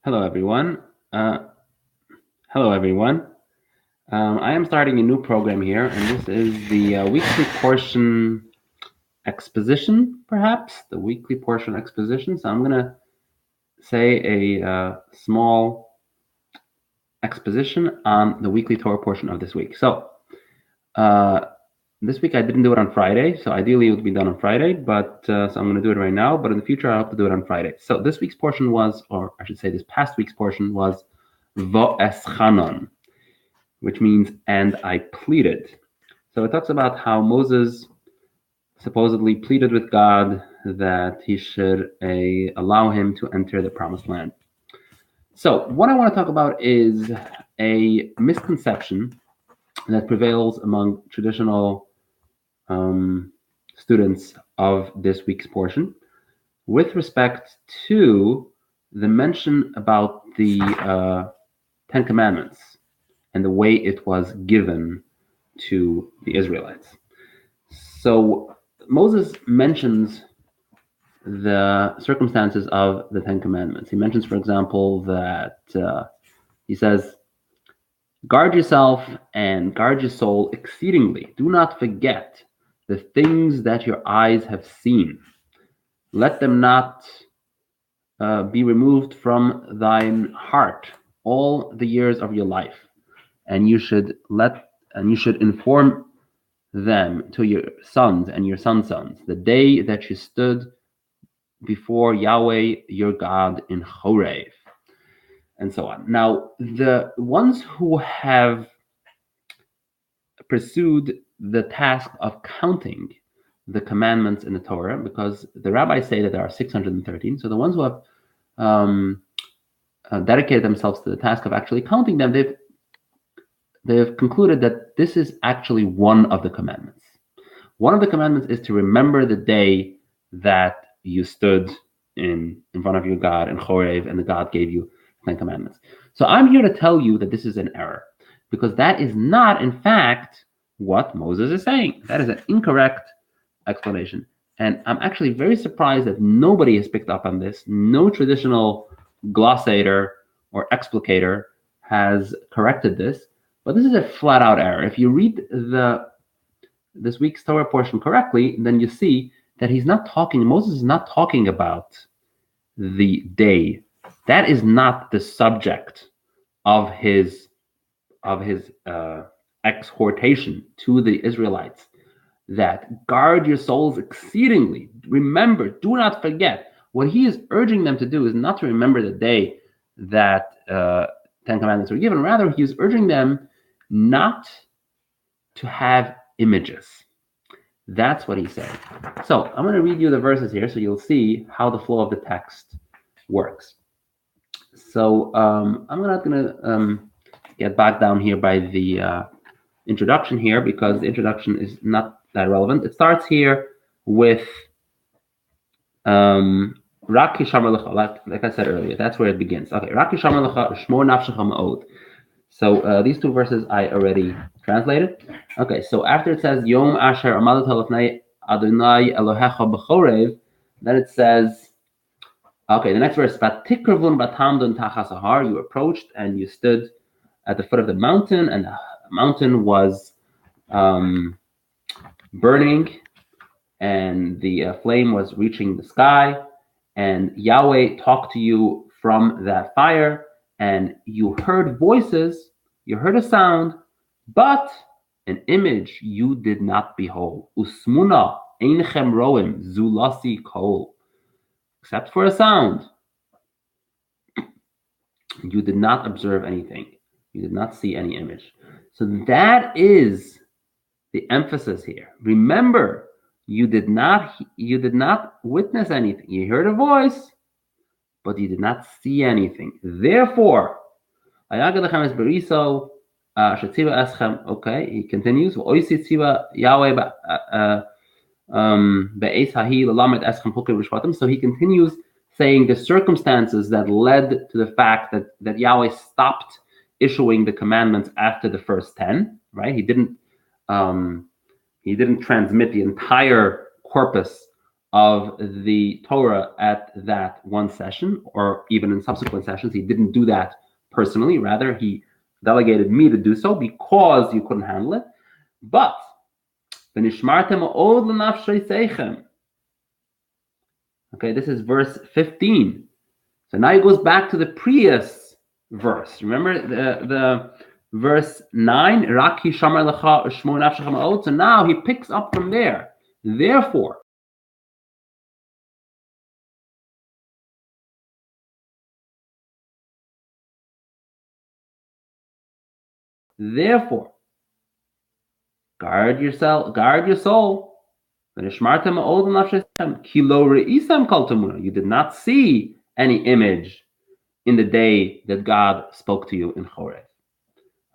Hello, everyone. Uh, hello, everyone. I am starting a new program here, and this is the weekly portion exposition, perhaps the weekly portion exposition. So I'm going to say a small exposition on the weekly Torah portion of this week. So uh, this week I didn't do it on Friday, so ideally it would be done on Friday, but so I'm going to do it right now. But in the future, I hope to do it on Friday. So this week's portion was, or I should say, this past week's portion was Voashanon, which means "and I pleaded." So it talks about how Moses supposedly pleaded with God that he should allow him to enter the promised land. So what I want to talk about is a misconception that prevails among traditional students of this week's portion with respect to the mention about the Ten Commandments and the way it was given to the Israelites. So Moses mentions the circumstances of the Ten Commandments. He mentions, for example, that he says, "Guard yourself and guard your soul exceedingly. Do not forget the things that your eyes have seen. Let them not be removed from thine heart all the years of your life, and you should inform them to your sons and your sons' sons, the day that you stood before Yahweh your God in Horeb," and so on. Now, the ones who have pursued the task of counting the commandments in the Torah, because the rabbis say that there are 613, so the ones who have dedicated themselves to the task of actually counting them, they've concluded that this is actually one of the commandments. One of the commandments is to remember the day that you stood in front of your God in Horeb and the God gave you 10 commandments. So I'm here to tell you that this is an error, because that is not, in fact, what Moses is saying. That is an incorrect explanation. And I'm actually very surprised that nobody has picked up on this. No traditional glossator or explicator has corrected this. But this is a flat out error. If you read this week's Torah portion correctly, then you see that Moses is not talking about the day. That is not the subject of his exhortation to the Israelites, that guard your souls exceedingly. Remember, do not forget. What he is urging them to do is not to remember the day that Ten Commandments were given. Rather, he is urging them not to have images. That's what he said. So I'm going to read you the verses here so you'll see how the flow of the text works. So I'm not going to get bogged down here by the introduction here, because the introduction is not that relevant. It starts here with Rak Yishamar Lecha, like I said earlier. That's where it begins. Okay, Rak Yishamar Lecha, Shmor Nafshecha Ma'od. So these two verses I already translated. Okay, so after it says Yom Asher Amadat Lefnei Adonai Elohecha B'Chorev, then it says, okay, the next verse, Vatikruvun Batamdun Tachas Ahar, you approached and you stood at the foot of the mountain, and the mountain was burning, and the flame was reaching the sky, and Yahweh talked to you from that fire, and you heard voices, you heard a sound, but an image you did not behold. Usmuna einchem roim zulasi kol. Except for a sound, you did not observe anything. You did not see any image. So that is the emphasis here. Remember, you did not witness anything. You heard a voice, but you did not see anything. Therefore, okay, he continues. So he continues saying the circumstances that led to the fact that Yahweh stopped issuing the commandments after the first 10, right? He didn't transmit the entire corpus of the Torah at that one session, or even in subsequent sessions. He didn't do that personally. Rather, he delegated me to do so because you couldn't handle it. But okay, this is verse 15. So now he goes back to the previous verse. Remember the verse 9? So now he picks up from there. Therefore, guard yourself, guard your soul. You did not see any image in the day that God spoke to you in Choreh.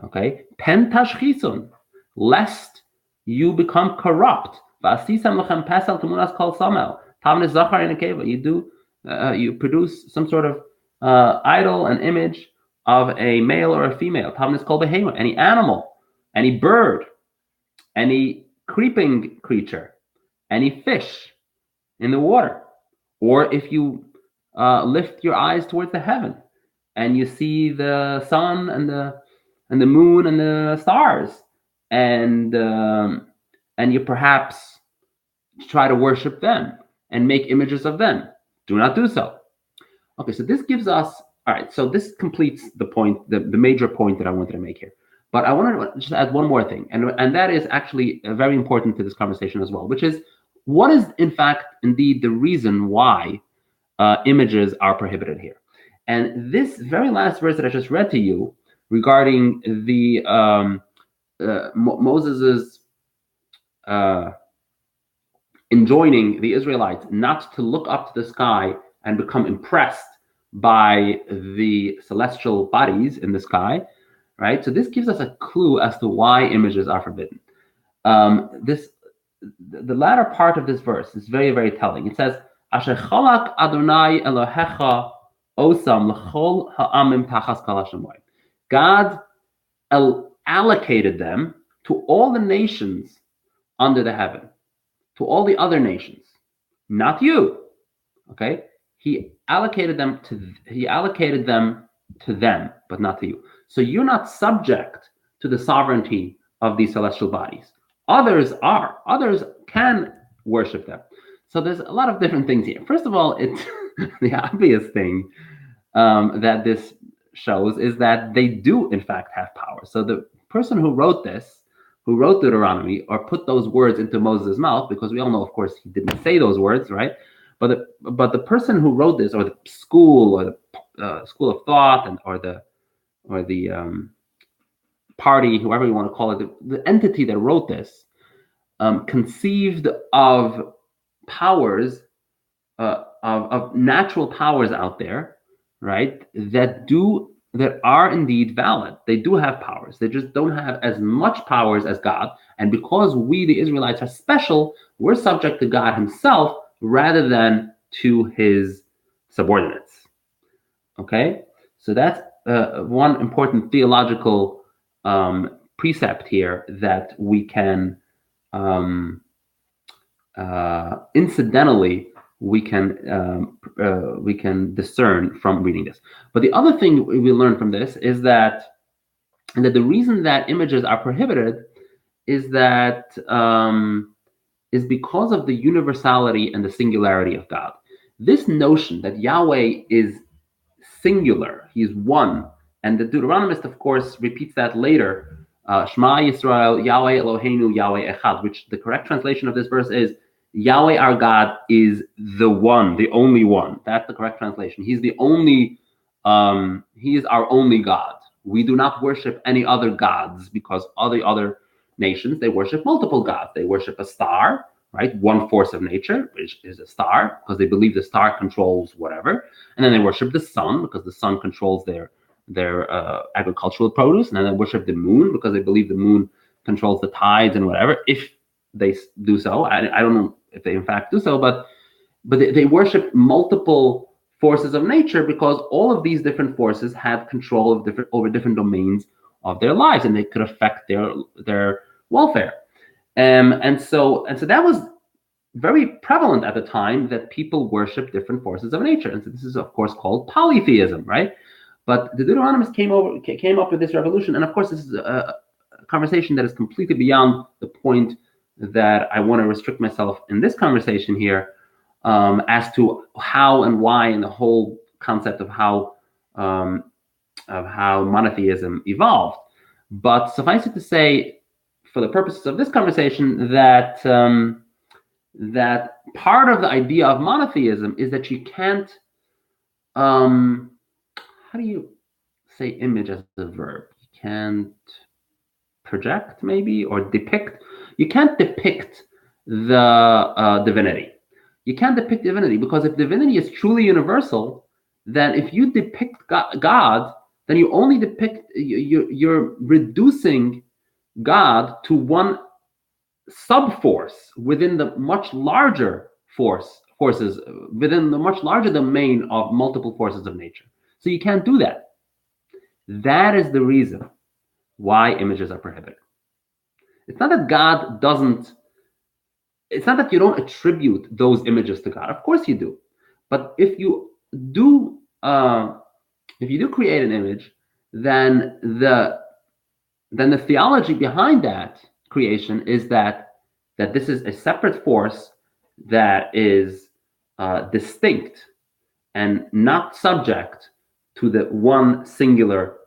Okay? Pen tashchisun, lest you become corrupt. You produce some sort of idol, an image of a male or a female. Any animal, any bird, any creeping creature, any fish in the water. Or if you lift your eyes towards the heaven and you see the sun and the moon and the stars, and you perhaps try to worship them and make images of them, do not do so. Okay, so this gives us, all right, so this completes the point, the major point that I wanted to make here. But I wanted to just add one more thing, and that is actually very important to this conversation as well, which is what is, in fact, indeed the reason why images are prohibited here. And this very last verse that I just read to you regarding the Moses's enjoining the Israelites not to look up to the sky and become impressed by the celestial bodies in the sky, right? So this gives us a clue as to why images are forbidden. The latter part of this verse is very, very telling. It says, "Asher chalak Adonai Elohecha osam l'chol ha'amim tachas kol hashemoyim." God allocated them to all the nations under the heaven, to all the other nations, not you. Okay, he allocated them to them, but not to you. So you're not subject to the sovereignty of these celestial bodies. Others are. Others can worship them. So there's a lot of different things here. First of all, it's the obvious thing that this shows is that they do, in fact, have power. So the person who wrote this, who wrote Deuteronomy, or put those words into Moses' mouth, because we all know, of course, he didn't say those words, right? But the person who wrote this, or the school, or the school of thought, or the party, whoever you want to call it, the entity that wrote this, conceived of powers, of natural powers out there, right? That are indeed valid. They do have powers. They just don't have as much powers as God. And because we, the Israelites, are special, we're subject to God himself rather than to his subordinates. Okay? So that's one important theological precept here that we can incidentally we can discern from reading this. But the other thing we learn from this is that the reason that images are prohibited is that is because of the universality and the singularity of God. This notion that Yahweh is singular, he is one, and the Deuteronomist, of course, repeats that later. Shema Yisrael, Yahweh Eloheinu, Yahweh Echad, which the correct translation of this verse is Yahweh our God is the one, the only one. That's the correct translation. He's the only, he is our only God. We do not worship any other gods, because all the other nations, they worship multiple gods. They worship a star, right? One force of nature, which is a star, because they believe the star controls whatever. And then they worship the sun, because the sun controls their agricultural produce. And then they worship the moon, because they believe the moon controls the tides and whatever, if they do so. I don't know if they in fact do so, but they worship multiple forces of nature, because all of these different forces have control over different domains of their lives, and they could affect their welfare. And so that was very prevalent at the time that people worship different forces of nature. And so this is, of course, called polytheism, right? But the Deuteronomists came up with this revolution. And of course, this is a conversation that is completely beyond the point that I want to restrict myself in this conversation here, as to how and why, and the whole concept of how monotheism evolved. But suffice it to say, for the purposes of this conversation, that that part of the idea of monotheism is that you can't, how do you say image as a verb? You can't project, maybe, or depict. You can't depict the divinity. You can't depict divinity, because if divinity is truly universal, then if you depict God, then you only depict, you're reducing God to one sub-force within the much larger forces, within the much larger domain of multiple forces of nature. So you can't do that. That is the reason why images are prohibited. It's not that God doesn't, it's not that you don't attribute those images to God. Of course you do. But if you do create an image, then the theology behind that creation is that this is a separate force that is distinct and not subject to the one singular